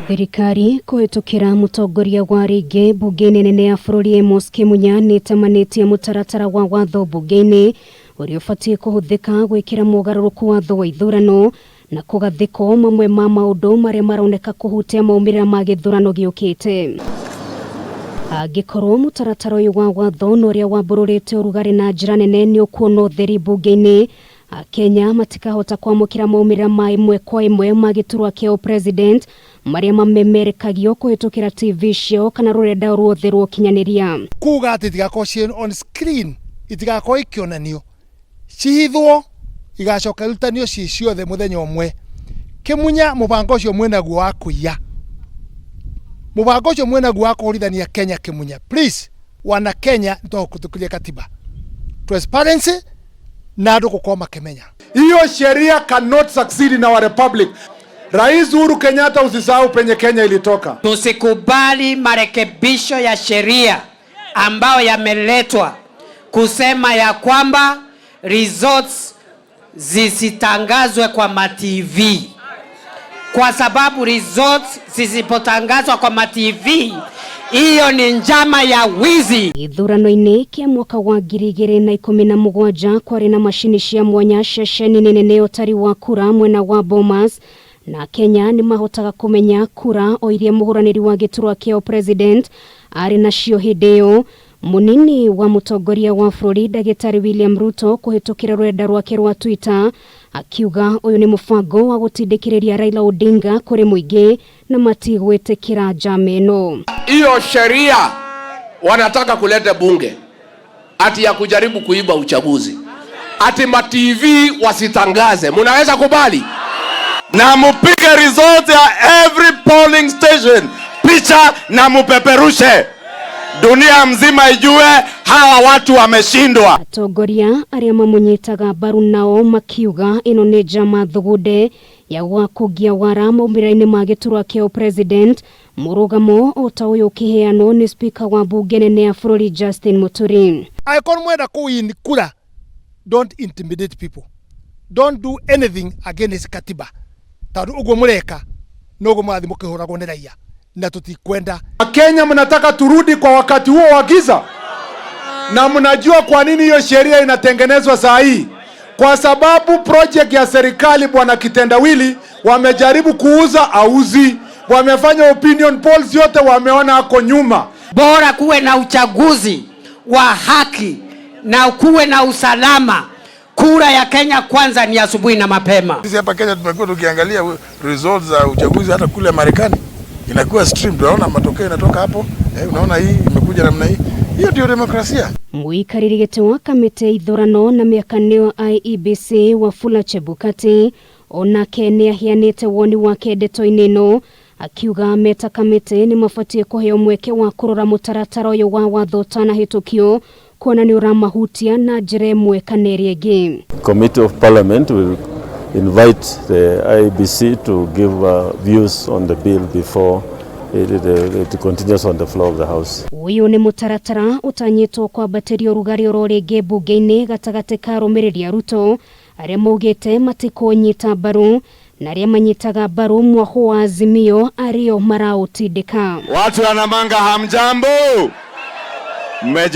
Thirikari kuhitukira mutongoria wa ringi mbunge nene ya bururi Amos Kimunya nitamanĩtie mũtaratara wa watho mbunge-inĩ ũrĩa ũbatiĩ kũhũthĩka gwĩkĩra mũgarũrũku watho wa ithurano na kũgathĩko mamwe ma maũndũ marĩa maroneka kũhutia maumirira ma githurano giukite. Angĩkorwo mũtaratara ũyũ wa watho ũrĩa wambũrũrĩte urugari na njĩra nene nĩ ũkuona ũtheri mbunge-inĩ, Kenya matikahota kwamũkĩra maumirira ma imwe kwa imwe ma giturwa kia upresident marĩa mamemerekagio kuhitukira TV show kana rurenda ruothe rwa kinyanĩria. Kuga ati tigakorwo on screen itigakorwo ikionanio cihithwo igacoka rutanio ciothe muthenya umwe. Kimunya mubango ucio mwenaguo wa kuiya, mubango ucio mwenaguo wa kuhorithania Kenya. Kimunya, please, wana Kenya nitokutukulia katiba, transparency na andu gukorwo makimenya. Hiyo sheria cannot succeed in our republic. Rais Uhuru Kenyatta, usisahau penye Kenya ilitoka. Tusikubali marekebisho ya sheria ambayo yameletwa kusema ya kwamba results zisitangazwe kwa TV, kwa sababu results zisipotangazwa kwa TV, hiyo ni njama ya wizi. Ithurano-inĩ kia mwaka wa 2017 kwarĩ na mashini cia mwanya ceceni nene ũtari wa kura mwena wa Bomas, na Kenya ni mahotaga kumenya kura o iria mũhũranĩri wa giturwa kia upresident ari nacio hĩndĩ ĩyo. Munini wa mutongoria wa bururi Dagitari William Ruto kuhitukira rwenda rwake rwa Twitter akiuga uyu ni mubango wa gutindikiriria Raila Odinga kuri muingi na matigwitikira jameno. Hiyo sheria wanataka kuleta bunge ati ya kujaribu kuiba uchaguzi, ati TV wasitangaze. Munaweza kubali? Na mupige result ya every polling station picha na mupeperushe, dunia mzima ijue hawa watu wameshindwa. Atongoria aria mamunyitaga mbaru nao makiuga ino ni njama thugunde ya kugia wara maumira-inĩ ma giturwa kia upresident. Murugamo ota uyu ukiheanwo ni speaker wa mbunge nene ya bururi Justin Muturi. Aikon mwenda kuwin kura, don't intimidate people, don't do anything against katiba. Tadu ugo mureka nogo mwathi mukihuragwo ni raia na tutikwenda. Kenya mnataka turudi kwa wakati huo wa giza, na mnajua kwa nini hiyo sheria inatengenezwa saa hii? Kwa sababu project ya serikali bwana kitendawili wamejaribu kuuza auzi, wamefanya opinion polls yote wameona hako nyuma. Bora kuwe na uchaguzi wa haki na kuwe na usalama. Kura ya Kenya kwanza ni asubuhi na mapema. Sisi hapa Kenya tumekuwa tukiangalia results za uchaguzi hata kule Marekani inakuwa stream, tunaona matokeo yanatoka hapo. Unaona hii imekuja namna hii. Hiyo ndio demokrasia. Muikariri gĩtĩ wa kamiti ithurano na mĩakanio IEBC Wafula Chebukati onake nĩ ahianĩte woni wake ndeto-inĩ ĩno, akiuga meta kamiti ni mabatie kũheo mweke wa kũrora mũtaratara ũyũ wa watho ũtanahĩtũkio kuona ni uramahutia na njĩra ĩmwe kana ĩrĩa ĩngĩ. Committee of Parliament will invite the IEBC to give views on the bill before it continues on the floor of the House. Uyu ni mũtaratara utanyitwo kwambatĩria urugari oro rĩngĩ mbunge-inĩ gatagatĩ ka arũmĩrĩri a Ruto arĩa maugĩte matikũnyita mbaru na arĩa manyitaga mbaru mwaho wa Azimio ario maraũtindĩka. Watu wanamanga hamjambo.